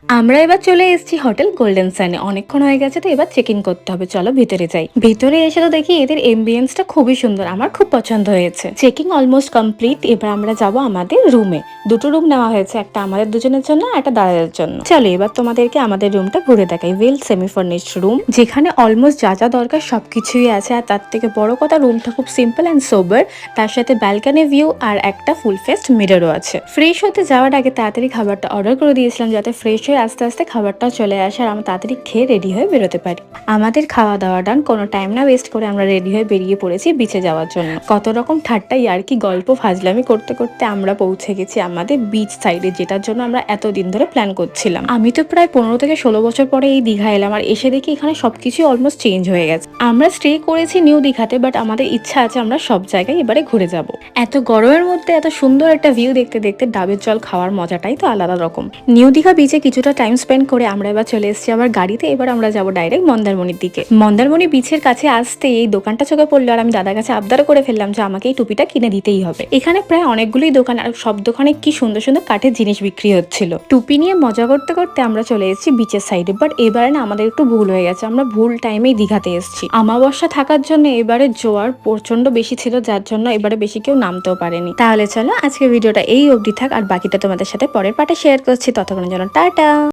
আমরা এবার চলে এসেছি হোটেল গোল্ডেন সানে। অনেকক্ষণ হয়ে গেছে, তো এবার চেক ইন করতে হবে। চলো ভিতরে যাই। ভিতরে এসে তো দেখি এদের এমবিয়েন্সটা খুবই সুন্দর, আমার খুব পছন্দ হয়েছে। Checking almost complete. এবার আমরা যাব আমাদের রুমে। দুটো রুম নেওয়া হয়েছে, একটা আমাদের দুজনের জন্য, একটা দাদাদের জন্য। চলো এবার তোমাদেরকে আমাদের রুমটা ঘুরে দেখাই। ওয়েল সেমি ফার্নিশড রুম, যেখানে অলমোস্ট যা যা দরকার সবকিছুই আছে। আর তার থেকে বড় কথা, রুমটা খুব সিম্পল অ্যান্ড সোবার। তার সাথে ব্যালকনি ভিউ আর একটা ফুল ফেস্ট মিররও আছে। ফ্রেশ হতে যাওয়ার আগে তাড়াতাড়ি খাবারটা অর্ডার করে দিয়েছিলাম, যাতে ফ্রেশ হয়ে আস্তে আস্তে খাবারটাও চলে আসে আর আমরা তাড়াতাড়ি খেয়ে রেডি হয়ে বেরোতে পারি। আমাদের খাওয়া দাওয়া ডান, কোনো টাইম না ওয়েস্ট করে আমরা রেডি হয়ে বেরিয়ে পড়েছি বিচে যাওয়ার জন্য। কত রকম ঠাট্টা ইয়ার্কি গল্প ফাজলামি করতে করতে আমরা পৌঁছে গেছি আমাদের বিচ সাইডে, যেটার জন্য আমরা এতদিন ধরে প্ল্যান করছিলাম। আমি তো প্রায় 15 থেকে 16 বছর পরে এই দীঘা এলাম, আর এসে দেখি এখানে সবকিছু অলমোস্ট চেঞ্জ হয়ে গেছে। আমরা স্টে করেছি নিউ দীঘাতে, বাট আমাদের ইচ্ছা আছে আমরা সব জায়গায় এবারে ঘুরে যাব। এত গরমের মধ্যে এত সুন্দর একটা ভিউ দেখতে দেখতে ডাবের জল খাওয়ার মজাটাই তো আলাদা রকম। নিউ দীঘা বিচে কিছুটা টাইম স্পেন্ড করে আমরা এবার চলে এসেছি আবার গাড়িতে। এবার আমরা যাব ডাইরেক্ট মন্দারমণির দিকে। মন্দারমণি বিচের কাছে আসতে এই দোকানটা চোখে পড়লো, আর আমি দাদার কাছে আবদার করে ফেললাম যে আমাকে এই টুপিটা কিনে দিতেই হবে। এখানে প্রায় অনেকগুলোই দোকান, আর সব দোকানে কি সুন্দর সুন্দর কাঠের জিনিস বিক্রি হচ্ছিল। টুপি নিয়ে মজা করতে করতে আমরা চলে এসেছি বিচের সাইডে। বাট এবারে না আমাদের একটু ভুল হয়ে গেছে, আমরা ভুল টাইমেই দীঘাতে এসেছি। আমাবস্যা থাকার জন্য এবারে জোয়ার প্রচন্ড বেশি ছিল, যার জন্য এবারে বেশি কেউ নামতেও পারেনি। তাহলে চলো আজকে ভিডিওটা এই অবধি থাক, আর বাকিটা তোমাদের সাথে পরের পার্টে শেয়ার করছি। ততক্ষণের জন্য টাটা।